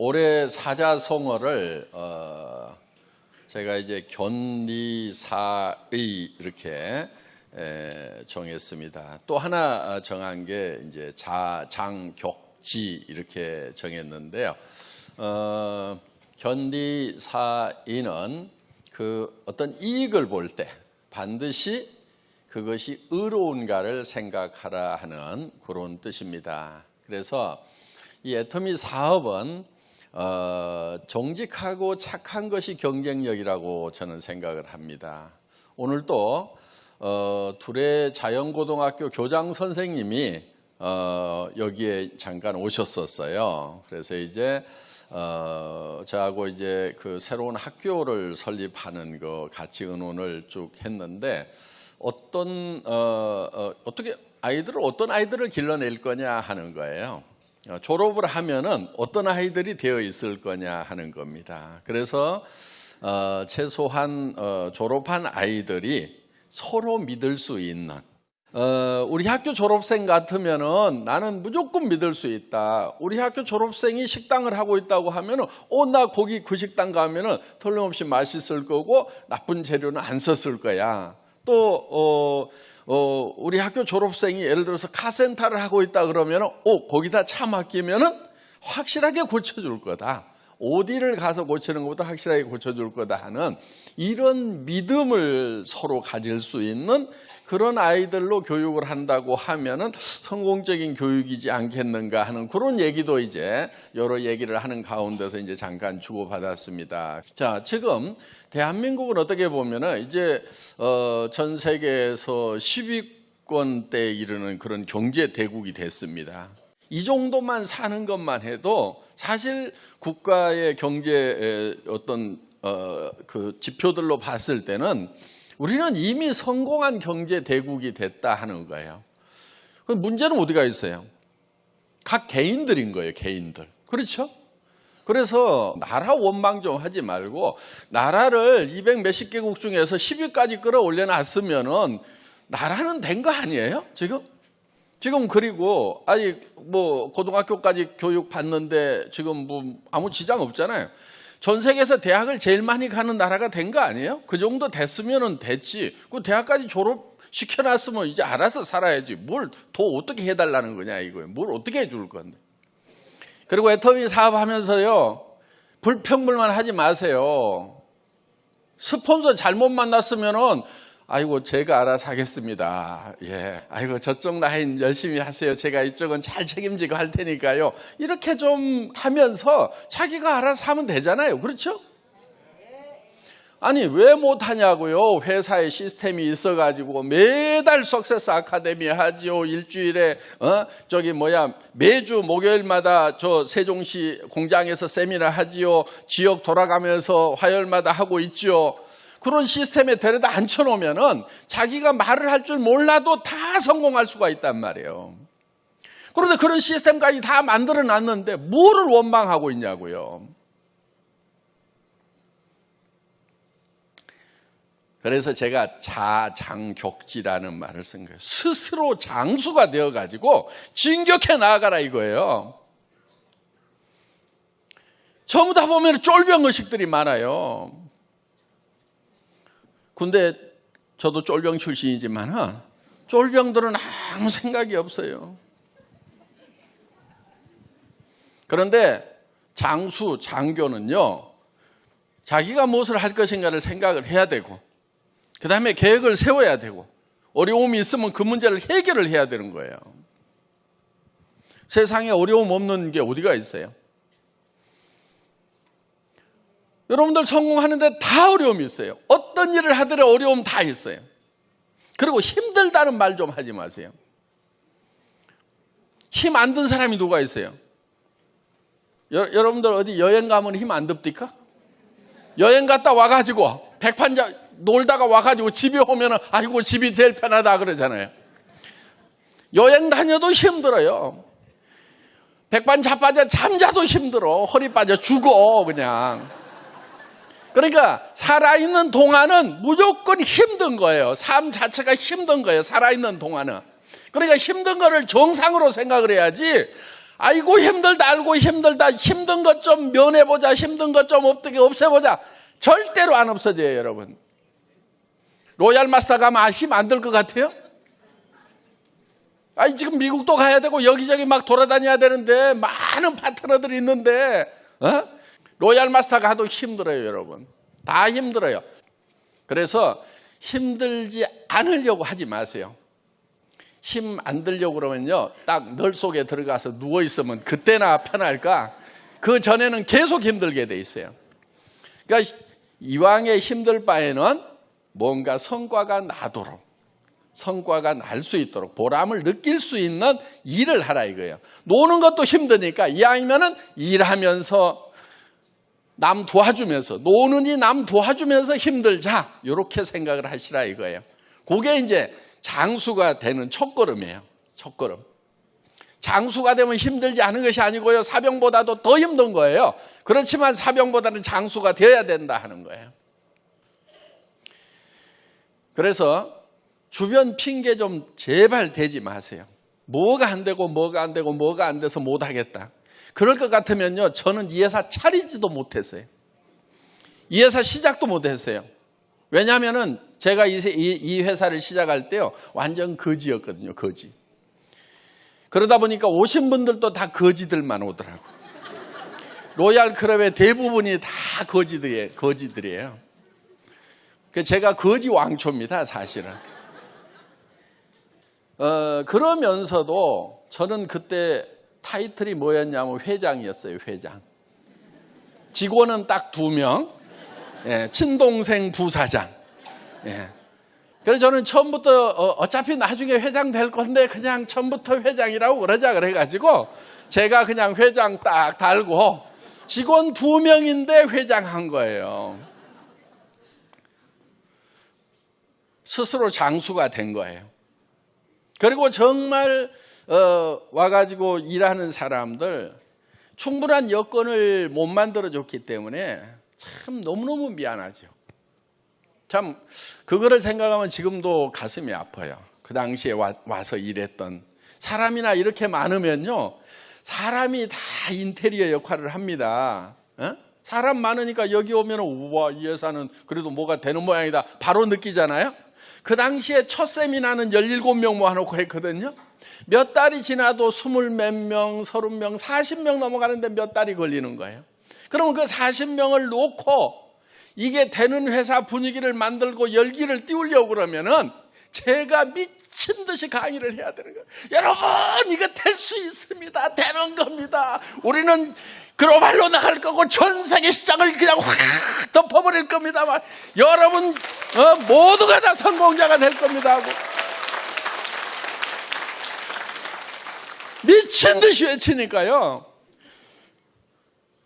올해 사자성어를 제가 이제 견리사의 이렇게 정했습니다. 또 하나 정한 게 이제 자장격지 이렇게 정했는데요. 견리사의는 그 어떤 이익을 볼 때 반드시 그것이 의로운가를 생각하라 하는 그런 뜻입니다. 그래서 이 애터미 사업은 정직하고 착한 것이 경쟁력이라고 저는 생각을 합니다. 오늘도 둘의 자연고등학교 교장 선생님이 여기에 잠깐 오셨었어요. 그래서 이제 저하고 이제 그 새로운 학교를 설립하는 거 같이 의논을 쭉 했는데 어떻게 어떤 아이들을 길러낼 거냐 하는 거예요. 졸업을 하면은 어떤 아이들이 되어 있을 거냐 하는 겁니다. 그래서 최소한 졸업한 아이들이 서로 믿을 수 있는 우리 학교 졸업생 같으면은 나는 무조건 믿을 수 있다. 우리 학교 졸업생이 식당을 하고 있다고 하면은 나 거기 그 식당 가면은 틀림없이 맛있을 거고 나쁜 재료는 안 썼을 거야. 또 우리 학교 졸업생이 예를 들어서 카센터를 하고 있다 그러면은 거기다 차 맡기면은 확실하게 고쳐줄 거다. 어디를 가서 고치는 것보다 확실하게 고쳐줄 거다 하는 이런 믿음을 서로 가질 수 있는 그런 아이들로 교육을 한다고 하면은 성공적인 교육이지 않겠는가 하는 그런 얘기도 이제 여러 얘기를 하는 가운데서 이제 잠깐 주고받았습니다. 자, 지금 대한민국은 어떻게 보면은 이제 전 세계에서 10위권대에 이르는 그런 경제 대국이 됐습니다. 이 정도만 사는 것만 해도 사실 국가의 경제 어떤 그 지표들로 봤을 때는 우리는 이미 성공한 경제 대국이 됐다 하는 거예요. 문제는 어디가 있어요? 각 개인들인 거예요, 개인들. 그렇죠? 그래서 나라 원망 좀 하지 말고 나라를 200 몇십 개국 중에서 10위까지 끌어올려 놨으면은 나라는 된 거 아니에요? 지금 그리고 아직 뭐 고등학교까지 교육 받는데 지금 뭐 아무 지장 없잖아요. 전 세계에서 대학을 제일 많이 가는 나라가 된 거 아니에요? 그 정도 됐으면은 됐지. 그 대학까지 졸업시켜놨으면 이제 알아서 살아야지. 뭘 더 어떻게 해달라는 거냐 이거예요. 뭘 어떻게 해줄 건데. 그리고 애터미 사업하면서요. 불평불만 하지 마세요. 스폰서 잘못 만났으면은 아이고 제가 알아서 하겠습니다. 예, 아이고 저쪽 라인 열심히 하세요. 제가 이쪽은 잘 책임지고 할 테니까요. 이렇게 좀 하면서 자기가 알아서 하면 되잖아요. 그렇죠? 아니 왜 못하냐고요. 회사에 시스템이 있어가지고 매달 석세스 아카데미 하지요. 일주일에 매주 목요일마다 저 세종시 공장에서 세미나 하지요. 지역 돌아가면서 화요일마다 하고 있지요. 그런 시스템에 데려다 앉혀놓으면은 자기가 말을 할 줄 몰라도 다 성공할 수가 있단 말이에요. 그런데 그런 시스템까지 다 만들어 놨는데 뭐를 원망하고 있냐고요. 그래서 제가 자장격지라는 말을 쓴 거예요. 스스로 장수가 되어가지고 진격해 나아가라 이거예요. 전부 다 보면 쫄병의식들이 많아요. 근데 저도 쫄병 출신이지만 쫄병들은 아무 생각이 없어요. 그런데 장교는요. 자기가 무엇을 할 것인가를 생각을 해야 되고 그 다음에 계획을 세워야 되고 어려움이 있으면 그 문제를 해결을 해야 되는 거예요. 세상에 어려움 없는 게 어디가 있어요? 여러분들 성공하는데 다 어려움이 있어요. 어떤 일을 하더라도 어려움 다 있어요. 그리고 힘들다는 말 좀 하지 마세요. 힘 안 든 사람이 누가 있어요? 여러분들 어디 여행 가면 힘 안 듭니까? 여행 갔다 와가지고 백판자 놀다가 와가지고 집에 오면은 아이고 집이 제일 편하다 그러잖아요. 여행 다녀도 힘들어요. 백반 자빠져 잠자도 힘들어. 허리 빠져 죽어 그냥. 그러니까 살아있는 동안은 무조건 힘든 거예요. 삶 자체가 힘든 거예요. 살아있는 동안은. 그러니까 힘든 거를 정상으로 생각을 해야지 아이고 힘들다, 알고 힘들다, 힘든 것 좀 면해보자, 힘든 것 좀 어떻게 없애보자. 절대로 안 없어져요, 여러분. 로얄 마스터 가면 힘 안 들 것 같아요? 아니 지금 미국도 가야 되고 여기저기 막 돌아다녀야 되는데 많은 파트너들이 있는데 로얄 마스터 가도 힘들어요, 여러분. 다 힘들어요. 그래서 힘들지 않으려고 하지 마세요. 힘 안 들려고 그러면요, 딱 널 속에 들어가서 누워있으면 그때나 편할까? 그 전에는 계속 힘들게 돼 있어요. 그러니까 이왕에 힘들 바에는 뭔가 성과가 나도록, 성과가 날 수 있도록, 보람을 느낄 수 있는 일을 하라 이거예요. 노는 것도 힘드니까 이왕이면은 일하면서 남 도와주면서, 노는이 남 도와주면서 힘들자, 이렇게 생각을 하시라 이거예요. 그게 이제 장수가 되는 첫걸음이에요. 첫걸음. 장수가 되면 힘들지 않은 것이 아니고요, 사병보다도 더 힘든 거예요. 그렇지만 사병보다는 장수가 되어야 된다 하는 거예요. 그래서 주변 핑계 좀 제발 대지 마세요. 뭐가 안 되고 뭐가 안 되고 뭐가 안 돼서 못 하겠다. 그럴 것 같으면요, 저는 이 회사 차리지도 못했어요. 이 회사 시작도 못했어요. 왜냐하면은 제가 이 회사를 시작할 때요, 완전 거지였거든요, 거지. 그러다 보니까 오신 분들도 다 거지들만 오더라고요. 로얄 클럽의 대부분이 다 거지들이에요. 제가 거지 왕초입니다, 사실은. 그러면서도 저는 그때 타이틀이 뭐였냐면 회장이었어요, 회장. 직원은 딱 2명, 친동생 부사장. 그래서 저는 처음부터 어차피 나중에 회장 될 건데 그냥 처음부터 회장이라고 그러자 그래가지고 제가 그냥 회장 딱 달고 직원 2명인데 회장한 거예요. 스스로 장수가 된 거예요. 그리고 정말 와가지고 일하는 사람들 충분한 여건을 못 만들어줬기 때문에 참 너무너무 미안하죠. 참 그거를 생각하면 지금도 가슴이 아파요. 그 당시에 와서 일했던 사람이나 이렇게 많으면요, 사람이 다 인테리어 역할을 합니다. 사람 많으니까 여기 오면 우와, 이 회사는 그래도 뭐가 되는 모양이다 바로 느끼잖아요. 그 당시에 첫 세미나는 17명 모아놓고 했거든요. 몇 달이 지나도 20몇 명, 30명, 40명 넘어가는데 몇 달이 걸리는 거예요. 그러면 그 40명을 놓고 이게 되는 회사 분위기를 만들고 열기를 띄우려고 그러면은 제가 미친 듯이 강의를 해야 되는 거예요. 여러분, 이거 될 수 있습니다. 되는 겁니다. 우리는 글로벌로 나갈 거고 전 세계 시장을 그냥 확 덮어버릴 겁니다. 여러분 모두가 다 성공자가 될 겁니다 하고 미친 듯이 외치니까요,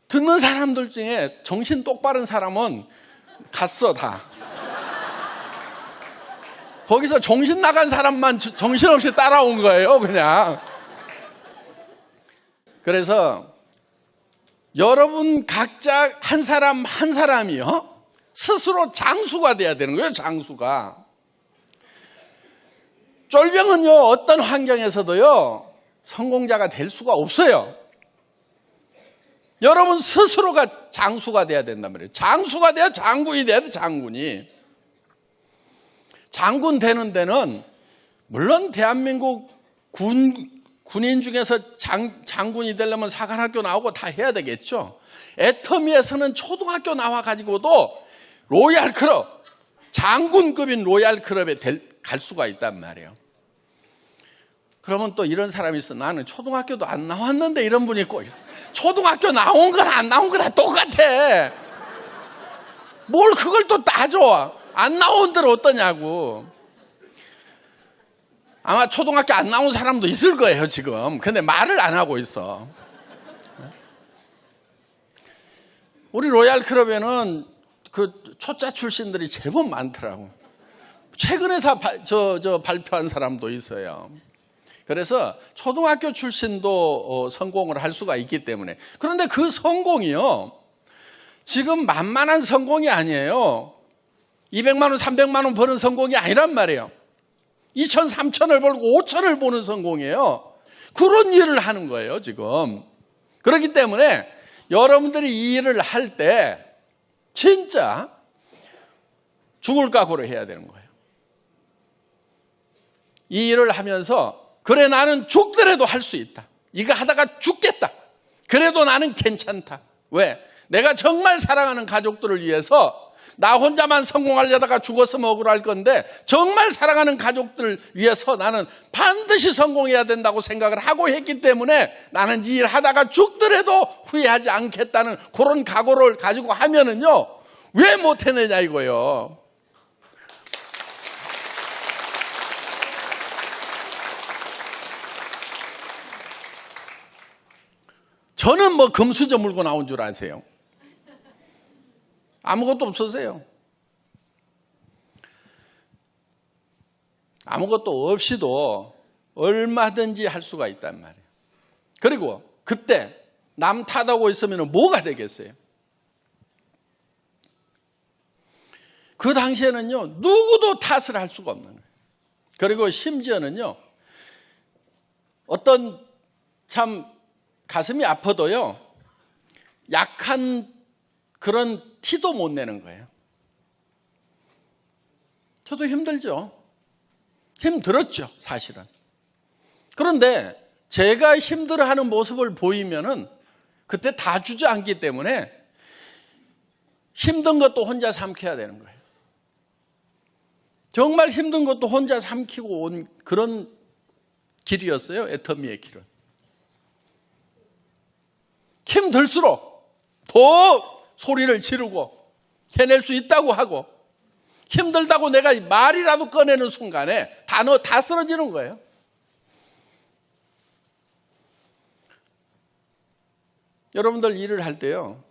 듣는 사람들 중에 정신 똑바른 사람은 갔어 다. 거기서 정신 나간 사람만 정신없이 따라온 거예요, 그냥. 그래서 여러분 각자 한 사람 한 사람이요, 스스로 장수가 돼야 되는 거예요, 장수가. 쫄병은요, 어떤 환경에서도요 성공자가 될 수가 없어요. 여러분 스스로가 장수가 돼야 된단 말이에요. 장수가 돼야 장군이 돼야 돼, 장군이. 장군 되는 데는 물론 대한민국 군인 중에서 장군이 되려면 사관학교 나오고 다 해야 되겠죠. 애터미에서는 초등학교 나와가지고도 로얄 클럽, 장군급인 로얄 클럽에 갈 수가 있단 말이에요. 그러면 또 이런 사람이 있어. 나는 초등학교도 안 나왔는데, 이런 분이 꼭 있어. 초등학교 나온 거나 안 나온 거나 똑같아. 뭘 그걸 또 따져. 안 나온 데는 어떠냐고. 아마 초등학교 안 나온 사람도 있을 거예요 지금. 근데 말을 안 하고 있어. 우리 로얄 클럽에는 그 초짜 출신들이 제법 많더라고. 최근에 발표한 사람도 있어요. 그래서 초등학교 출신도 성공을 할 수가 있기 때문에. 그런데 그 성공이요, 지금 만만한 성공이 아니에요. 200만 원, 300만 원 버는 성공이 아니란 말이에요. 2천, 3천을 벌고 5천을 보는 성공이에요. 그런 일을 하는 거예요, 지금. 그렇기 때문에 여러분들이 이 일을 할 때 진짜 죽을 각오를 해야 되는 거예요. 이 일을 하면서 그래, 나는 죽더라도 할 수 있다. 이거 하다가 죽겠다. 그래도 나는 괜찮다. 왜? 내가 정말 사랑하는 가족들을 위해서 나 혼자만 성공하려다가 죽었으면 억울할 건데 정말 사랑하는 가족들을 위해서 나는 반드시 성공해야 된다고 생각을 하고 했기 때문에 나는 이 일 하다가 죽더라도 후회하지 않겠다는 그런 각오를 가지고 하면은요, 왜 못해내냐 이거예요. 저는 뭐 금수저 물고 나온 줄 아세요? 아무것도 없었어요. 아무것도 없이도 얼마든지 할 수가 있단 말이에요. 그리고 그때 남 탓하고 있으면 뭐가 되겠어요? 그 당시에는요, 누구도 탓을 할 수가 없는 거예요. 그리고 심지어는요, 어떤 참 가슴이 아파도요, 약한 그런 티도 못 내는 거예요. 저도 힘들죠. 힘들었죠, 사실은. 그런데 제가 힘들어하는 모습을 보이면은 그때 다 주저앉기 때문에 힘든 것도 혼자 삼켜야 되는 거예요. 정말 힘든 것도 혼자 삼키고 온 그런 길이었어요, 애터미의 길은. 힘들수록 더 소리를 지르고 해낼 수 있다고 하고, 힘들다고 내가 말이라도 꺼내는 순간에 단어 다 쓰러지는 거예요. 여러분들 일을 할 때요,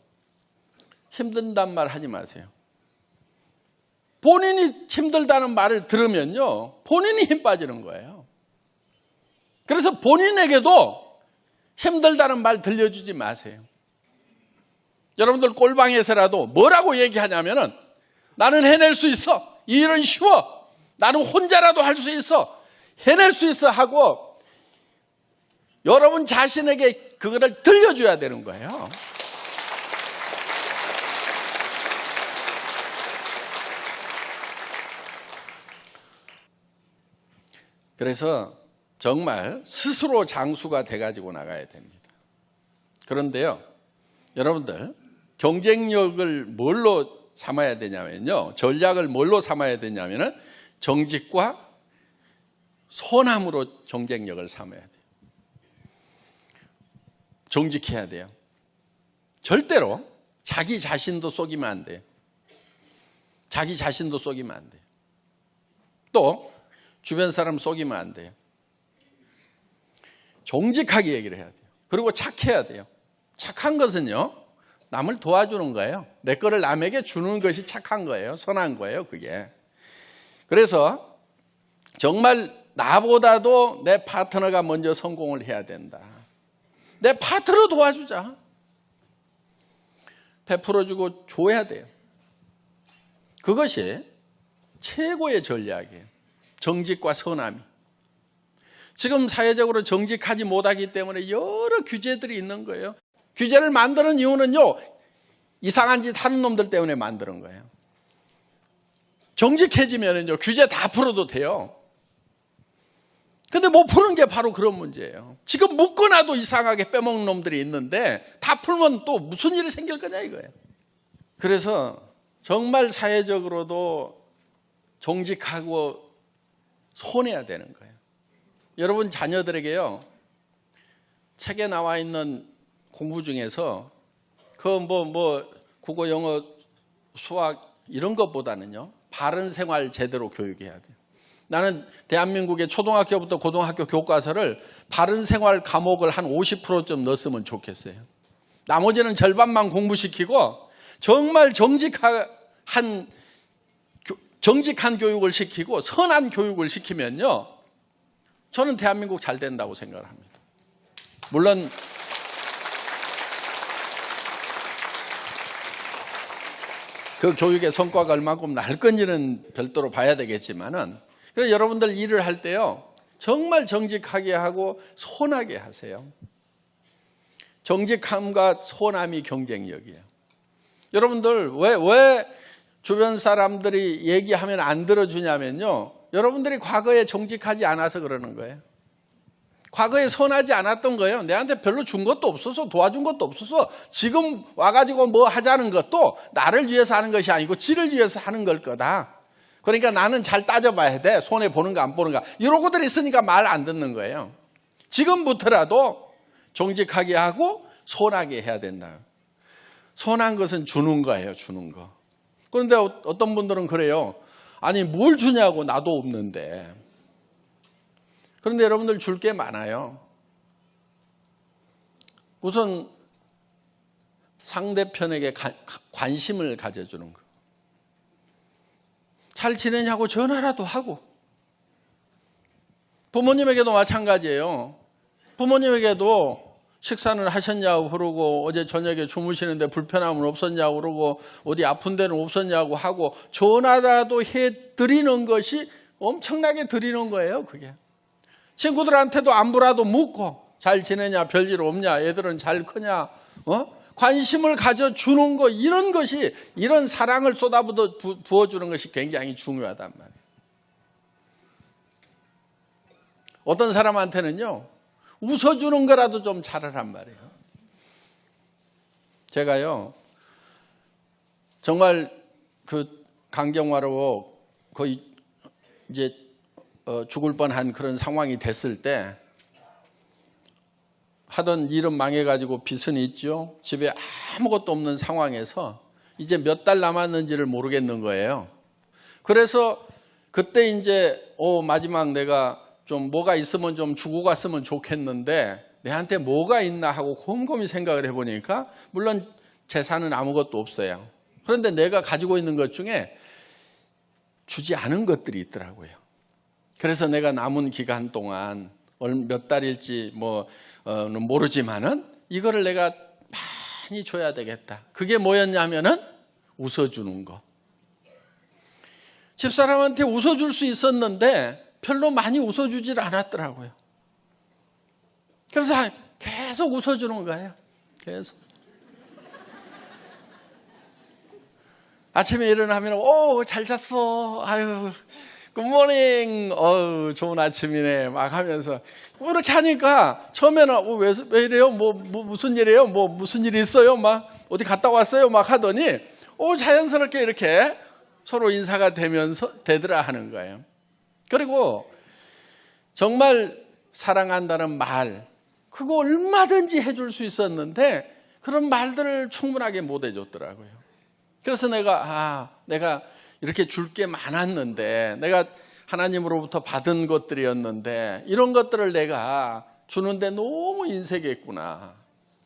힘든단 말 하지 마세요. 본인이 힘들다는 말을 들으면요, 본인이 힘 빠지는 거예요. 그래서 본인에게도 힘들다는 말 들려주지 마세요. 여러분들 꼴방에서라도 뭐라고 얘기하냐면은 나는 해낼 수 있어. 이 일은 쉬워. 나는 혼자라도 할 수 있어. 해낼 수 있어 하고 여러분 자신에게 그거를 들려줘야 되는 거예요. 그래서 정말 스스로 장수가 돼가지고 나가야 됩니다. 그런데요, 여러분들 경쟁력을 뭘로 삼아야 되냐면요, 전략을 뭘로 삼아야 되냐면은 정직과 선함으로 경쟁력을 삼아야 돼요. 정직해야 돼요. 절대로 자기 자신도 속이면 안 돼요. 자기 자신도 속이면 안 돼요. 또 주변 사람 속이면 안 돼요. 정직하게 얘기를 해야 돼요. 그리고 착해야 돼요. 착한 것은요, 남을 도와주는 거예요. 내 거를 남에게 주는 것이 착한 거예요. 선한 거예요, 그게. 그래서 정말 나보다도 내 파트너가 먼저 성공을 해야 된다. 내 파트너 도와주자. 베풀어주고 줘야 돼요. 그것이 최고의 전략이에요. 정직과 선함이. 지금 사회적으로 정직하지 못하기 때문에 여러 규제들이 있는 거예요. 규제를 만드는 이유는요, 이상한 짓 하는 놈들 때문에 만드는 거예요. 정직해지면은요, 규제 다 풀어도 돼요. 근데 못 푸는 게 바로 그런 문제예요. 지금 묶어놔도 이상하게 빼먹는 놈들이 있는데 다 풀면 또 무슨 일이 생길 거냐 이거예요. 그래서 정말 사회적으로도 정직하고 손해야 되는 거예요. 여러분 자녀들에게요, 책에 나와 있는 공부 중에서 국어, 영어, 수학 이런 것보다는요, 바른 생활 제대로 교육해야 돼요. 나는 대한민국의 초등학교부터 고등학교 교과서를 바른 생활 과목을 한 50%좀 넣었으면 좋겠어요. 나머지는 절반만 공부시키고 정말 정직한 교육을 시키고 선한 교육을 시키면요, 저는 대한민국 잘 된다고 생각을 합니다. 물론 그 교육의 성과가 얼마큼 날 건지는 별도로 봐야 되겠지만은, 그래서 여러분들 일을 할 때요, 정말 정직하게 하고 선하게 하세요. 정직함과 선함이 경쟁력이에요. 여러분들 왜 주변 사람들이 얘기하면 안 들어주냐면요, 여러분들이 과거에 정직하지 않아서 그러는 거예요. 과거에 선하지 않았던 거예요. 내한테 별로 준 것도 없어서, 도와준 것도 없어서, 지금 와가지고 뭐 하자는 것도 나를 위해서 하는 것이 아니고 지를 위해서 하는 걸 거다. 그러니까 나는 잘 따져봐야 돼. 손해 보는가 안 보는가. 이런 것들이 있으니까 말 안 듣는 거예요. 지금부터라도 정직하게 하고 선하게 해야 된다. 선한 것은 주는 거예요. 주는 거. 그런데 어떤 분들은 그래요. 아니 뭘 주냐고, 나도 없는데. 그런데 여러분들 줄 게 많아요. 우선 상대편에게 관심을 가져주는 거. 잘 지내냐고 전화라도 하고. 부모님에게도 마찬가지예요. 부모님에게도 식사는 하셨냐고 그러고, 어제 저녁에 주무시는데 불편함은 없었냐고 그러고, 어디 아픈 데는 없었냐고 하고, 전화라도 해드리는 것이 엄청나게 드리는 거예요. 그게. 친구들한테도 안부라도 묻고, 잘 지내냐, 별일 없냐, 애들은 잘 크냐, 관심을 가져주는 거, 이런 것이, 이런 사랑을 부어주는 것이 굉장히 중요하단 말이에요. 어떤 사람한테는요, 웃어주는 거라도 좀 잘하란 말이에요. 제가요, 정말 그 강경화로 거의 이제 죽을 뻔한 그런 상황이 됐을 때, 하던 일은 망해가지고 빚은 있죠. 집에 아무것도 없는 상황에서 이제 몇 달 남았는지를 모르겠는 거예요. 그래서 그때 이제 마지막 내가 좀 뭐가 있으면 좀 주고 갔으면 좋겠는데 내한테 뭐가 있나 하고 곰곰이 생각을 해보니까 물론 재산은 아무것도 없어요. 그런데 내가 가지고 있는 것 중에 주지 않은 것들이 있더라고요. 그래서 내가 남은 기간 동안 몇 달일지 모르지만은 이거를 내가 많이 줘야 되겠다. 그게 뭐였냐면은 웃어주는 거. 집사람한테 웃어줄 수 있었는데 별로 많이 웃어주질 않았더라고요. 그래서 계속 웃어주는 거예요. 계속. 아침에 일어나면 잘 잤어. 아유, 굿모닝. 좋은 아침이네. 막 하면서 이렇게 하니까 처음에는 왜 이래요? 무슨 일이에요? 무슨 일이 있어요? 막 어디 갔다 왔어요? 막 하더니 자연스럽게 이렇게 서로 인사가 되더라 하는 거예요. 그리고 정말 사랑한다는 말, 그거 얼마든지 해줄 수 있었는데 그런 말들을 충분하게 못 해줬더라고요. 그래서 내가 이렇게 줄 게 많았는데, 내가 하나님으로부터 받은 것들이었는데 이런 것들을 내가 주는데 너무 인색했구나.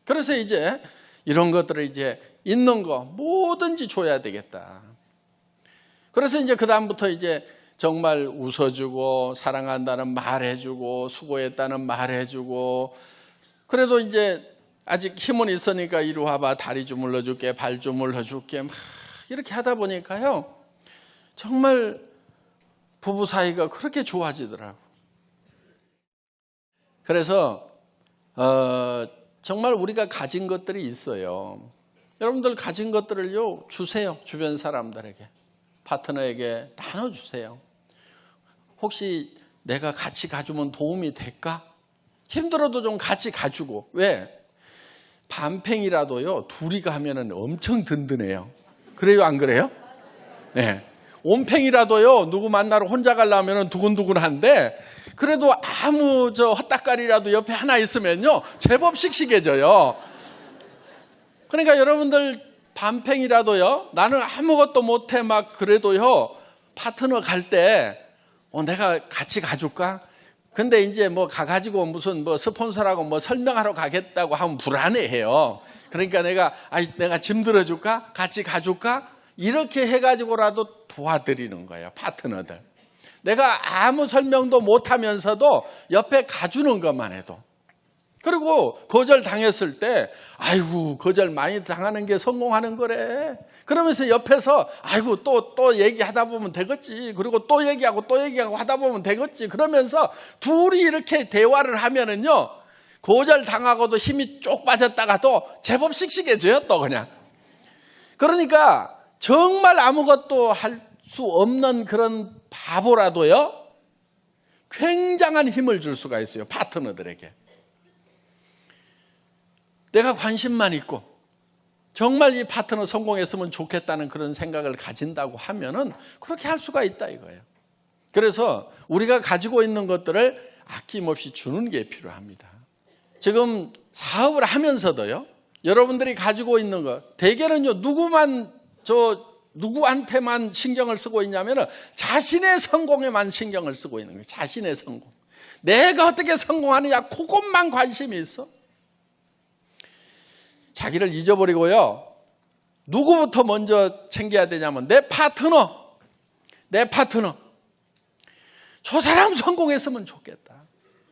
그래서 이제 이런 것들을 이제 있는 거 뭐든지 줘야 되겠다. 그래서 이제 그 다음부터 이제 정말 웃어주고 사랑한다는 말 해주고 수고했다는 말 해주고, 그래도 이제 아직 힘은 있으니까 이리 와봐, 다리 주물러 줄게, 발 주물러 줄게, 막 이렇게 하다 보니까요, 정말 부부 사이가 그렇게 좋아지더라고. 그래서 정말 우리가 가진 것들이 있어요. 여러분들 가진 것들을요 주세요. 주변 사람들에게, 파트너에게 나눠주세요. 혹시 내가 같이 가주면 도움이 될까? 힘들어도 좀 같이 가주고. 왜? 반팽이라도요 둘이 가면은 엄청 든든해요. 그래요, 안 그래요? 네. 온팽이라도요 누구 만나러 혼자 가려면 두근두근한데, 그래도 아무 헛다까리라도 옆에 하나 있으면요 제법 씩씩해져요. 그러니까 여러분들 반팽이라도요, 나는 아무것도 못해 막 그래도요, 파트너 갈 때 내가 같이 가줄까? 근데 이제 가가지고 무슨 스폰서라고 설명하러 가겠다고 하면 불안해해요. 그러니까 내가 짐 들어줄까? 같이 가줄까? 이렇게 해가지고라도 도와드리는 거예요, 파트너들. 내가 아무 설명도 못하면서도 옆에 가주는 것만 해도. 그리고 거절 당했을 때 아이고 거절 많이 당하는 게 성공하는 거래. 그러면서 옆에서 아이고 또 얘기하다 보면 되겠지. 그리고 또 얘기하고 하다 보면 되겠지. 그러면서 둘이 이렇게 대화를 하면은요, 거절 당하고도 힘이 쪽 빠졌다가도 제법 씩씩해져요, 또 그냥. 그러니까 정말 아무것도 할 수 없는 그런 바보라도요, 굉장한 힘을 줄 수가 있어요, 파트너들에게. 내가 관심만 있고 정말 이 파트너 성공했으면 좋겠다는 그런 생각을 가진다고 하면은 그렇게 할 수가 있다 이거예요. 그래서 우리가 가지고 있는 것들을 아낌없이 주는 게 필요합니다. 지금 사업을 하면서도요, 여러분들이 가지고 있는 것, 대개는요, 누구한테만 신경을 쓰고 있냐면은 자신의 성공에만 신경을 쓰고 있는 거예요. 자신의 성공. 내가 어떻게 성공하느냐, 그것만 관심이 있어. 자기를 잊어버리고요, 누구부터 먼저 챙겨야 되냐면 내 파트너. 저 사람 성공했으면 좋겠다.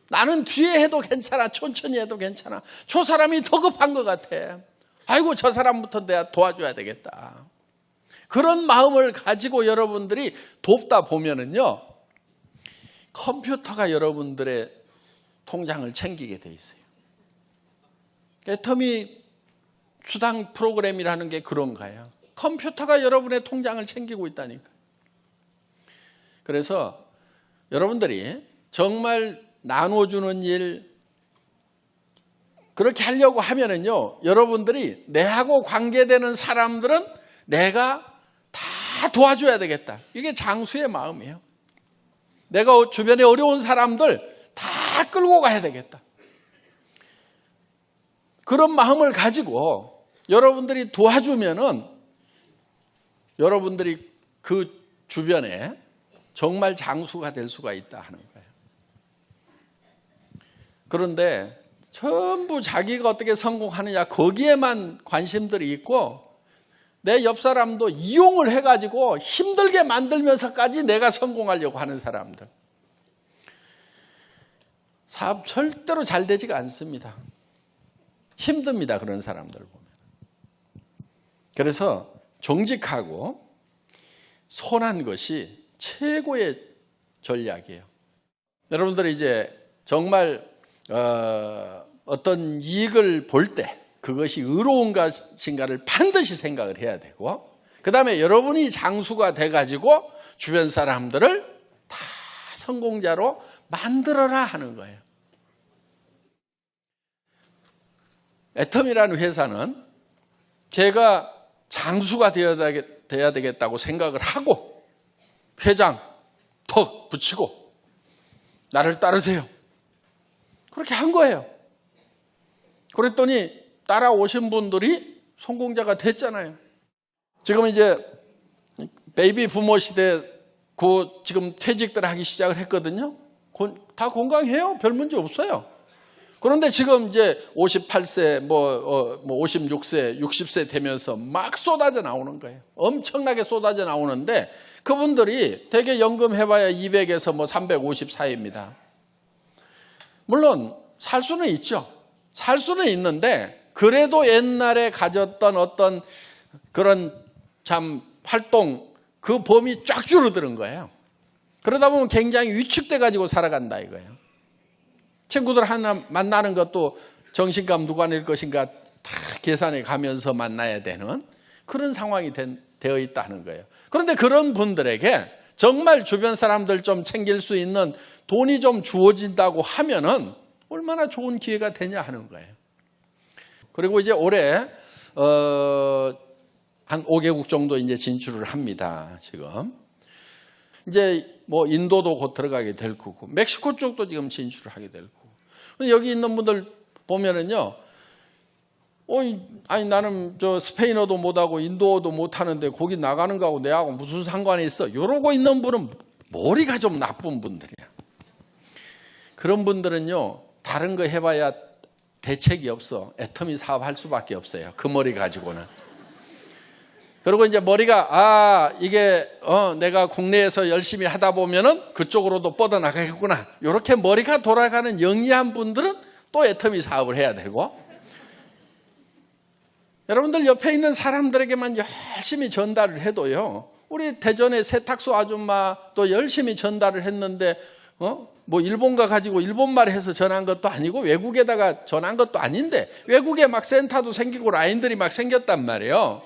나는 뒤에 해도 괜찮아, 천천히 해도 괜찮아. 저 사람이 더 급한 것 같아. 아이고 저 사람부터 내가 도와줘야 되겠다. 그런 마음을 가지고 여러분들이 돕다 보면은요, 컴퓨터가 여러분들의 통장을 챙기게 돼 있어요. 애터미 수당 프로그램이라는 게 그런 거예요. 컴퓨터가 여러분의 통장을 챙기고 있다니까. 그래서 여러분들이 정말 나눠주는 일, 그렇게 하려고 하면은요, 여러분들이 내하고 관계되는 사람들은 내가 다 도와줘야 되겠다. 이게 장수의 마음이에요. 내가 주변에 어려운 사람들 다 끌고 가야 되겠다. 그런 마음을 가지고 여러분들이 도와주면은 여러분들이 그 주변에 정말 장수가 될 수가 있다 하는 거예요. 그런데 전부 자기가 어떻게 성공하느냐, 거기에만 관심들이 있고, 내 옆 사람도 이용을 해가지고 힘들게 만들면서까지 내가 성공하려고 하는 사람들, 사업 절대로 잘 되지가 않습니다. 힘듭니다, 그런 사람들 보면. 그래서 정직하고 선한 것이 최고의 전략이에요. 여러분들이 이제 정말 어떤 이익을 볼 때 그것이 의로운 것인가를 반드시 생각을 해야 되고, 그 다음에 여러분이 장수가 돼가지고 주변 사람들을 다 성공자로 만들어라 하는 거예요. 애텀이라는 회사는 제가 장수가 되어야 되겠다고 생각을 하고 회장 턱 붙이고 나를 따르세요, 그렇게 한 거예요. 그랬더니 따라오신 분들이 성공자가 됐잖아요. 지금 이제 베이비 부모 시대 지금 퇴직들 하기 시작을 했거든요. 다 건강해요. 별 문제 없어요. 그런데 지금 이제 58세, 56세, 60세 되면서 막 쏟아져 나오는 거예요. 엄청나게 쏟아져 나오는데 그분들이 대개 연금 해봐야 200에서 350 사이입니다. 물론 살 수는 있죠. 살 수는 있는데 그래도 옛날에 가졌던 어떤 그런 참 활동, 그 범위 쫙 줄어드는 거예요. 그러다 보면 굉장히 위축돼 가지고 살아간다 이거예요. 친구들 하나 만나는 것도 정신값 누가 낼 것인가 다 계산해 가면서 만나야 되는 그런 상황이 되어 있다는 거예요. 그런데 그런 분들에게 정말 주변 사람들 좀 챙길 수 있는 돈이 좀 주어진다고 하면은 얼마나 좋은 기회가 되냐 하는 거예요. 그리고 이제 올해 한 5개국 정도 이제 진출을 합니다. 지금 이제 인도도 곧 들어가게 될 거고, 멕시코 쪽도 지금 진출을 하게 될 거고. 여기 있는 분들 보면은요, 아니 나는 스페인어도 못하고 인도어도 못하는데 거기 나가는 거하고 내하고 무슨 상관이 있어? 이러고 있는 분은 머리가 좀 나쁜 분들이야. 그런 분들은요, 다른 거 해봐야 대책이 없어. 애터미 사업할 수밖에 없어요. 그 머리 가지고는. 그리고 이제 머리가 이게 내가 국내에서 열심히 하다 보면은 그쪽으로도 뻗어나가겠구나, 이렇게 머리가 돌아가는 영리한 분들은 또 애터미 사업을 해야 되고. 여러분들 옆에 있는 사람들에게만 열심히 전달을 해도요, 우리 대전의 세탁소 아줌마 또 열심히 전달을 했는데 뭐 일본가 가지고 일본말 해서 전한 것도 아니고 외국에다가 전한 것도 아닌데 외국에 막 센터도 생기고 라인들이 막 생겼단 말이에요.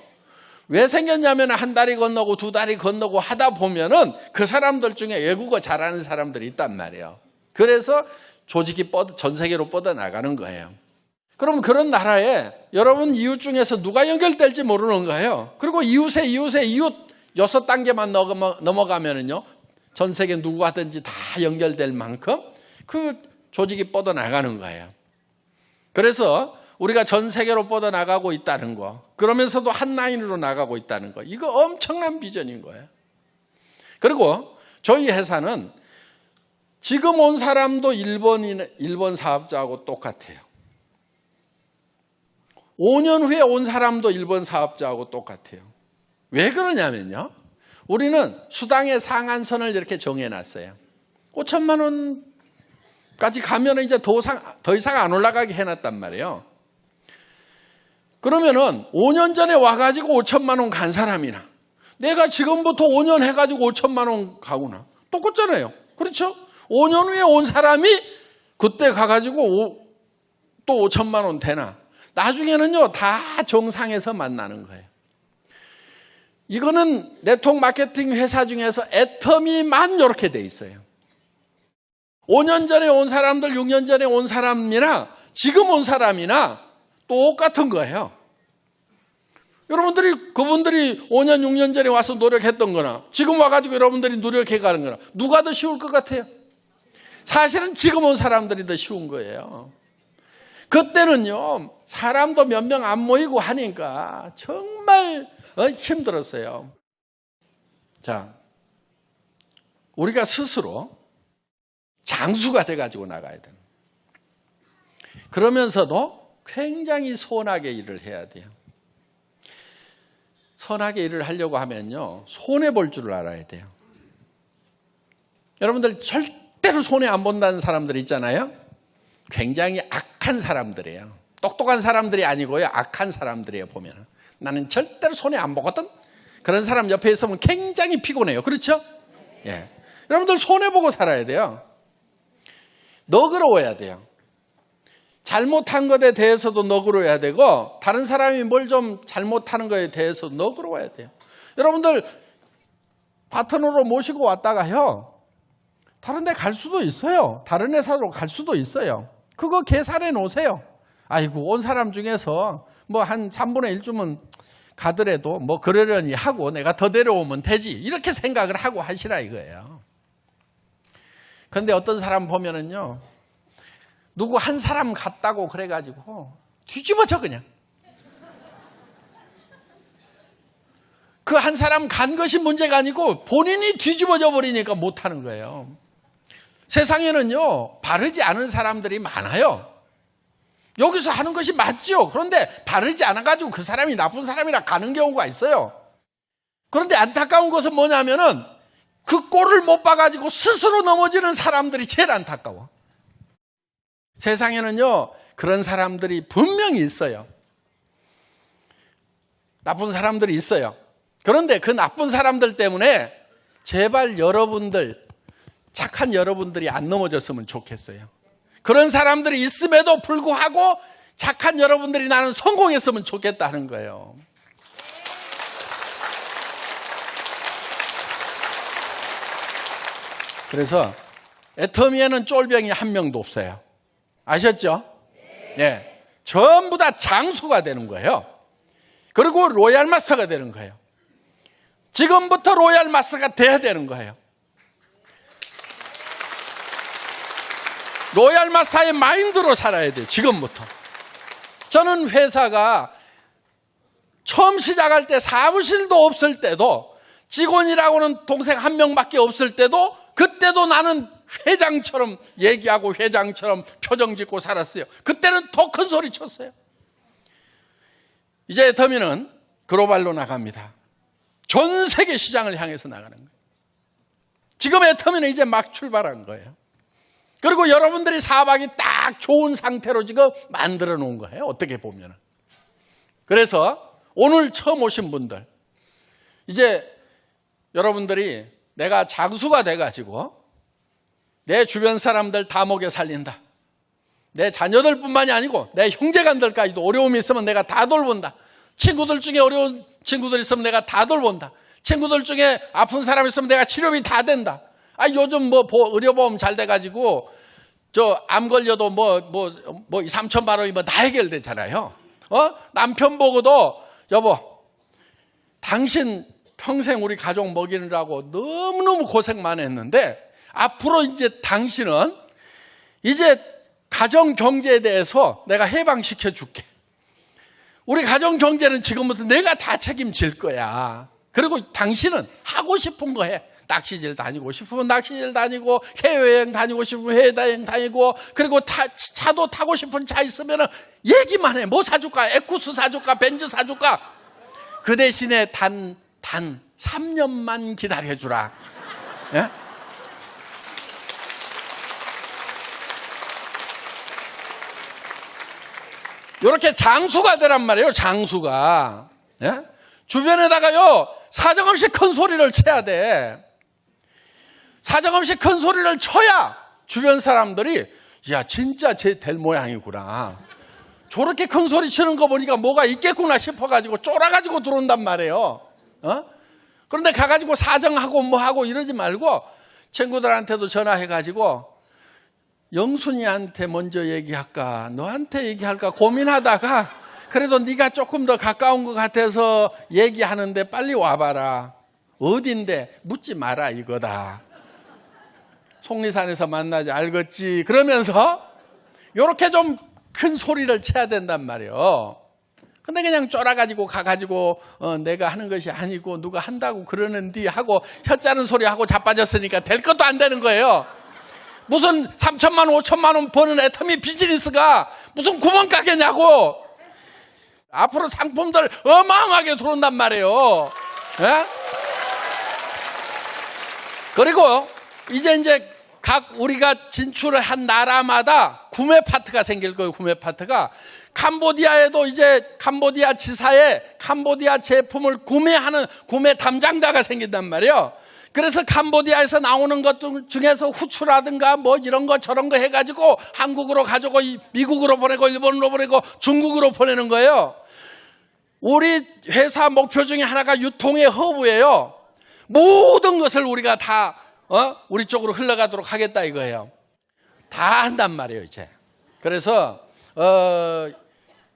왜 생겼냐면 한 다리 건너고 두 다리 건너고 하다 보면은 그 사람들 중에 외국어 잘하는 사람들이 있단 말이에요. 그래서 조직이 전 세계로 뻗어나가는 거예요. 그럼 그런 나라에 여러분 이웃 중에서 누가 연결될지 모르는 거예요. 그리고 이웃의 이웃 6단계만 넘어가면은요, 전 세계 누구하든지 다 연결될 만큼 그 조직이 뻗어나가는 거예요. 그래서 우리가 전 세계로 뻗어나가고 있다는 거, 그러면서도 한 라인으로 나가고 있다는 거, 이거 엄청난 비전인 거예요. 그리고 저희 회사는 지금 온 사람도 일본 사업자하고 똑같아요. 5년 후에 온 사람도 일본 사업자하고 똑같아요. 왜 그러냐면요, 우리는 수당의 상한선을 이렇게 정해놨어요. 5천만 원까지 가면 이제 더 이상 안 올라가게 해놨단 말이에요. 그러면은 5년 전에 와가지고 5천만 원 간 사람이나 내가 지금부터 5년 해가지고 5천만 원 가구나 똑같잖아요. 그렇죠? 5년 후에 온 사람이 그때 가가지고 또 5천만 원 되나? 나중에는요, 다 정상에서 만나는 거예요. 이거는 네트워크 마케팅 회사 중에서 애터미만 이렇게 돼 있어요. 5년 전에 온 사람들, 6년 전에 온 사람이나 지금 온 사람이나 똑같은 거예요. 그분들이 5년, 6년 전에 와서 노력했던 거나 지금 와가지고 여러분들이 노력해 가는 거나 누가 더 쉬울 것 같아요? 사실은 지금 온 사람들이 더 쉬운 거예요. 그때는요, 사람도 몇 명 안 모이고 하니까 정말 힘들었어요. 자, 우리가 스스로 장수가 돼가지고 나가야 돼요. 그러면서도 굉장히 선하게 일을 해야 돼요. 선하게 일을 하려고 하면요, 손해볼 줄을 알아야 돼요. 여러분들 절대로 손해 안 본다는 사람들 있잖아요. 굉장히 악한 사람들이에요. 똑똑한 사람들이 아니고요, 악한 사람들이에요. 보면 나는 절대로 손해 안 보거든. 그런 사람 옆에 있으면 굉장히 피곤해요. 그렇죠? 예. 여러분들 손해보고 살아야 돼요. 너그러워야 돼요. 잘못한 것에 대해서도 너그러워야 되고, 다른 사람이 뭘 좀 잘못하는 것에 대해서 너그러워야 돼요. 여러분들 파트너로 모시고 왔다가요, 다른 데 갈 수도 있어요. 다른 회사로 갈 수도 있어요. 그거 계산해 놓으세요. 아이고, 온 사람 중에서 뭐 한 3분의 1 주면 가더라도 뭐 그러려니 하고 내가 더 데려오면 되지, 이렇게 생각을 하고 하시라 이거예요. 그런데 어떤 사람 보면은요, 누구 한 사람 갔다고 그래가지고 뒤집어져 그냥. 그 한 사람 간 것이 문제가 아니고 본인이 뒤집어져 버리니까 못하는 거예요. 세상에는요, 바르지 않은 사람들이 많아요. 여기서 하는 것이 맞죠. 그런데 바르지 않아가지고 그 사람이 나쁜 사람이라 가는 경우가 있어요. 그런데 안타까운 것은 뭐냐면은 그 꼴을 못 봐가지고 스스로 넘어지는 사람들이 제일 안타까워. 세상에는요, 그런 사람들이 분명히 있어요. 나쁜 사람들이 있어요. 그런데 그 나쁜 사람들 때문에 제발 여러분들, 착한 여러분들이 안 넘어졌으면 좋겠어요. 그런 사람들이 있음에도 불구하고 착한 여러분들이 나는 성공했으면 좋겠다는 거예요. 그래서 애터미에는 쫄병이 한 명도 없어요. 아셨죠? 네. 전부 다 장수가 되는 거예요. 그리고 로얄 마스터가 되는 거예요. 지금부터 로얄 마스터가 돼야 되는 거예요. 로얄 마스터의 마인드로 살아야 돼요. 지금부터. 저는 회사가 처음 시작할 때 사무실도 없을 때도, 직원이라고는 동생 한 명밖에 없을 때도, 그때도 나는 회장처럼 얘기하고 회장처럼 표정 짓고 살았어요. 그때는 더 큰 소리 쳤어요. 이제 애터미는 글로벌로 나갑니다. 전 세계 시장을 향해서 나가는 거예요. 지금 애터미는 이제 막 출발한 거예요. 그리고 여러분들이 사박이 딱 좋은 상태로 지금 만들어 놓은 거예요. 어떻게 보면. 그래서 오늘 처음 오신 분들, 이제 여러분들이 내가 장수가 돼가지고 내 주변 사람들 다 먹여 살린다. 내 자녀들뿐만이 아니고 내 형제간들까지도 어려움이 있으면 내가 다 돌본다. 친구들 중에 어려운 친구들 있으면 내가 다 돌본다. 친구들 중에 아픈 사람 있으면 내가 치료비 다 된다. 요즘 의료보험 잘 돼가지고 암 걸려도 2, 3천만 원이면 다 해결되잖아요. 남편 보고도 여보, 당신 평생 우리 가족 먹이느라고 너무너무 고생만 했는데 앞으로 이제 당신은 이제 가정 경제에 대해서 내가 해방시켜 줄게. 우리 가정 경제는 지금부터 내가 다 책임질 거야. 그리고 당신은 하고 싶은 거 해. 낚시질 다니고 싶으면 낚시질 다니고, 해외여행 다니고 싶으면 해외여행 다니고, 그리고 차도 타고 싶은 차 있으면 얘기만 해. 뭐 사줄까? 에쿠스 사줄까? 벤츠 사줄까? 그 대신에 단 3년만 기다려주라. 예? 이렇게 장수가 되란 말이에요. 장수가. 예? 주변에다가요, 사정없이 큰 소리를 쳐야 돼. 사정없이 큰 소리를 쳐야 주변 사람들이 야, 진짜 쟤 될 모양이구나. 저렇게 큰 소리 치는 거 보니까 뭐가 있겠구나 싶어가지고 쫄아가지고 들어온단 말이에요. 그런데 가가지고 사정하고 뭐하고 이러지 말고 친구들한테도 전화해가지고 영순이한테 먼저 얘기할까 너한테 얘기할까 고민하다가 그래도 네가 조금 더 가까운 것 같아서 얘기하는데 빨리 와봐라. 어딘데? 묻지 마라 이거다. 속리산에서 만나지 알겠지? 그러면서 이렇게 좀 큰 소리를 쳐야 된단 말이에요. 근데 그냥 쫄아가지고 가가지고 내가 하는 것이 아니고 누가 한다고 그러는디 하고 혀짜는 소리하고 자빠졌으니까 될 것도 안 되는 거예요. 무슨 3천만 원 5천만 원 버는 애터미 비즈니스가 무슨 구멍가게냐고. 앞으로 상품들 어마어마하게 들어온단 말이에요. 예? 그리고 이제 각 우리가 진출을 한 나라마다 구매 파트가 생길 거예요. 구매 파트가. 캄보디아에도 이제 캄보디아 지사에 캄보디아 제품을 구매하는 구매 담당자가 생긴단 말이에요. 그래서 캄보디아에서 나오는 것 중에서 후추라든가 뭐 이런 거 저런 거 해가지고 한국으로 가지고 미국으로 보내고 일본으로 보내고 중국으로 보내는 거예요. 우리 회사 목표 중에 하나가 유통의 허브예요. 모든 것을 우리가 다 우리 쪽으로 흘러가도록 하겠다 이거예요. 다 한단 말이에요 이제. 그래서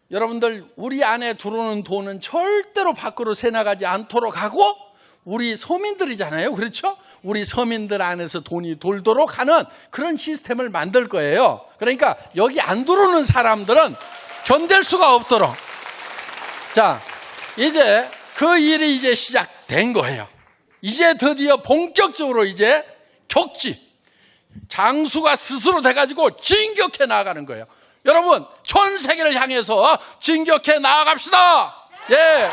여러분들 우리 안에 들어오는 돈은 절대로 밖으로 새나가지 않도록 하고 우리 서민들이잖아요. 그렇죠? 우리 서민들 안에서 돈이 돌도록 하는 그런 시스템을 만들 거예요. 그러니까 여기 안 들어오는 사람들은 견딜 수가 없도록. 자, 이제 그 일이 이제 시작된 거예요. 이제 드디어 본격적으로 이제 격지 장수가 스스로 돼가지고 진격해 나아가는 거예요. 여러분 전 세계를 향해서 진격해 나아갑시다. 예.